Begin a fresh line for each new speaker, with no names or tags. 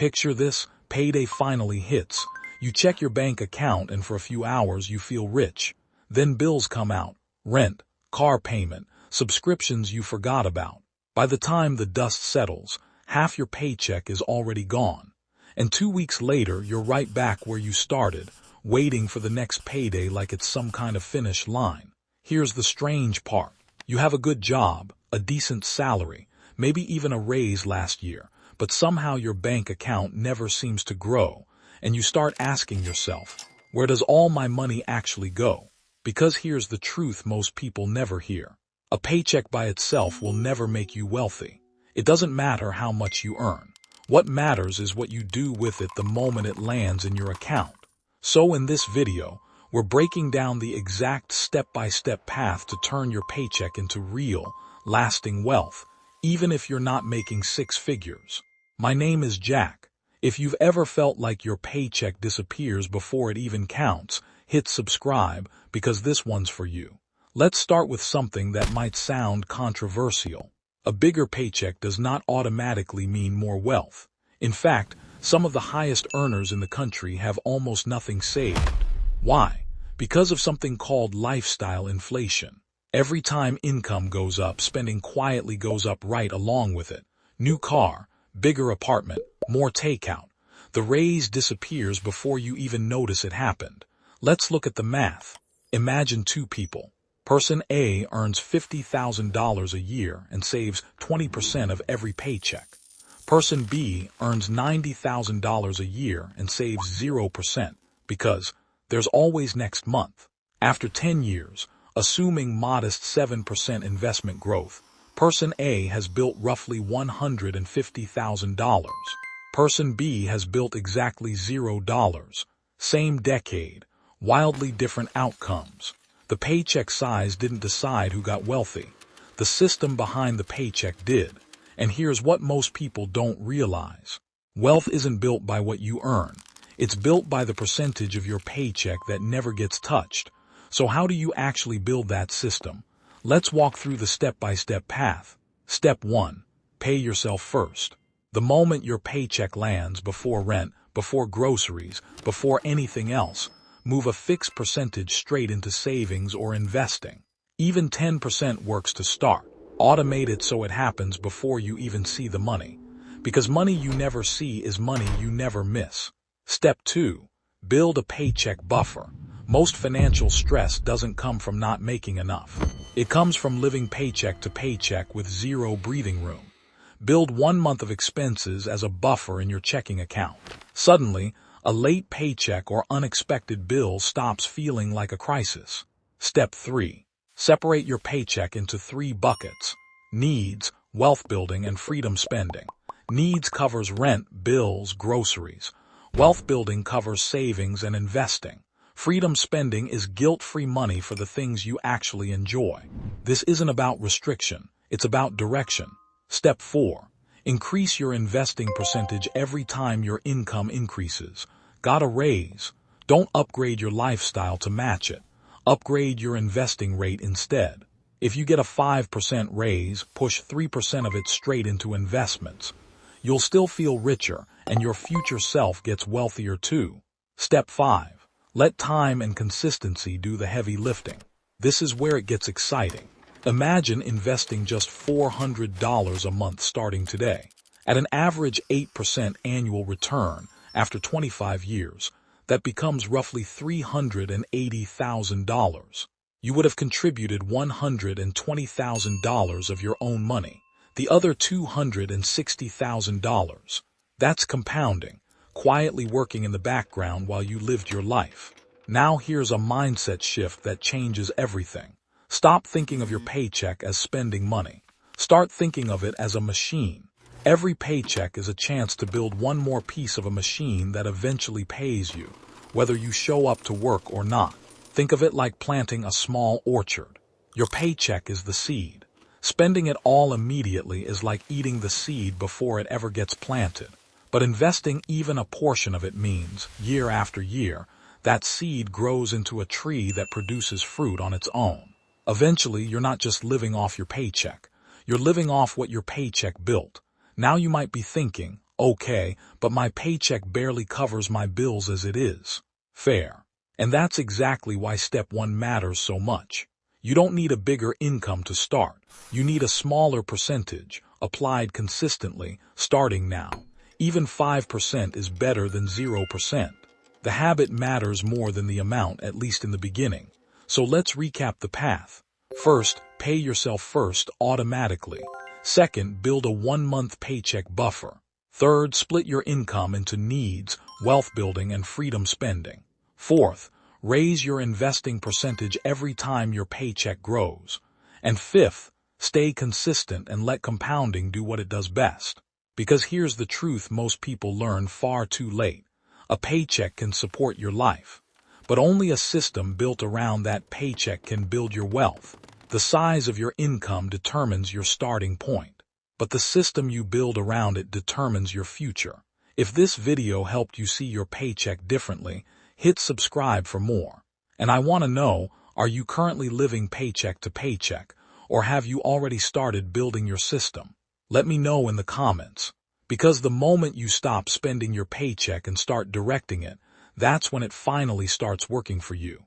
Picture this, payday finally hits. You check your bank account and for a few hours you feel rich. Then bills come out, rent, car payment, subscriptions you forgot about. By the time the dust settles, half your paycheck is already gone. And 2 weeks later, you're right back where you started, waiting for the next payday like it's some kind of finish line. Here's the strange part. You have a good job, a decent salary, maybe even a raise last year, but somehow your bank account never seems to grow, and you start asking yourself, where does all my money actually go? Because here's the truth most people never hear. A paycheck by itself will never make you wealthy. It doesn't matter how much you earn. What matters is what you do with it the moment it lands in your account. So in this video, we're breaking down the exact step-by-step path to turn your paycheck into real, lasting wealth, even if you're not making six figures. My name is Jack. If you've ever felt like your paycheck disappears before it even counts, hit subscribe because this one's for you. Let's start with something that might sound controversial. A bigger paycheck does not automatically mean more wealth. In fact, some of the highest earners in the country have almost nothing saved. Why? Because of something called lifestyle inflation. Every time income goes up, spending quietly goes up right along with it. New car, bigger apartment, more takeout. The raise disappears before you even notice it happened. Let's look at the math. Imagine two people. Person A earns $50,000 a year and saves 20% of every paycheck. Person B earns $90,000 a year and saves 0% because there's always next month. After 10 years, assuming modest 7% investment growth, Person A has built roughly $150,000. Person B has built exactly $0. Same decade, wildly different outcomes. The paycheck size didn't decide who got wealthy. The system behind the paycheck did. And here's what most people don't realize. Wealth isn't built by what you earn. It's built by the percentage of your paycheck that never gets touched. So how do you actually build that system? Let's walk through the step-by-step path. Step 1. Pay yourself first. The moment your paycheck lands, before rent, before groceries, before anything else, move a fixed percentage straight into savings or investing. Even 10% works to start. Automate it so it happens before you even see the money. Because money you never see is money you never miss. Step 2. Build a paycheck buffer. Most financial stress doesn't come from not making enough. It comes from living paycheck to paycheck with zero breathing room. Build 1 month of expenses as a buffer in your checking account. Suddenly, a late paycheck or unexpected bill stops feeling like a crisis. Step 3. Separate your paycheck into 3 buckets. Needs, wealth building, and freedom spending. Needs covers rent, bills, groceries. Wealth building covers savings and investing. Freedom spending is guilt-free money for the things you actually enjoy. This isn't about restriction, it's about direction. Step 4. Increase your investing percentage every time your income increases. Got a raise? Don't upgrade your lifestyle to match it. Upgrade your investing rate instead. If you get a 5% raise, push 3% of it straight into investments. You'll still feel richer, and your future self gets wealthier too. Step 5. Let time and consistency do the heavy lifting. This is where it gets exciting. Imagine investing just $400 a month starting today. At an average 8% annual return after 25 years, that becomes roughly $380,000. You would have contributed $120,000 of your own money. The other $260,000. That's compounding, quietly working in the background while you lived your life. Now here's a mindset shift that changes everything. Stop thinking of your paycheck as spending money. Start thinking of it as a machine. Every paycheck is a chance to build one more piece of a machine that eventually pays you, whether you show up to work or not. Think of it like planting a small orchard. Your paycheck is the seed. Spending it all immediately is like eating the seed before it ever gets planted. But investing even a portion of it means, year after year, that seed grows into a tree that produces fruit on its own. Eventually, you're not just living off your paycheck. You're living off what your paycheck built. Now you might be thinking, Okay, but my paycheck barely covers my bills as it is. Fair. And that's exactly why step 1 matters so much. You don't need a bigger income to start. You need a smaller percentage, applied consistently, starting now. Even 5% is better than 0%. The habit matters more than the amount, at least in the beginning. So let's recap the path. First, pay yourself first automatically. Second, build a 1-month paycheck buffer. Third, split your income into needs, wealth building, and freedom spending. Fourth, raise your investing percentage every time your paycheck grows. And fifth, stay consistent and let compounding do what it does best. Because here's the truth most people learn far too late. A paycheck can support your life, but only a system built around that paycheck can build your wealth. The size of your income determines your starting point, but the system you build around it determines your future. If this video helped you see your paycheck differently, hit subscribe for more. And I want to know, are you currently living paycheck to paycheck, or have you already started building your system? Let me know in the comments. Because the moment you stop spending your paycheck and start directing it, that's when it finally starts working for you.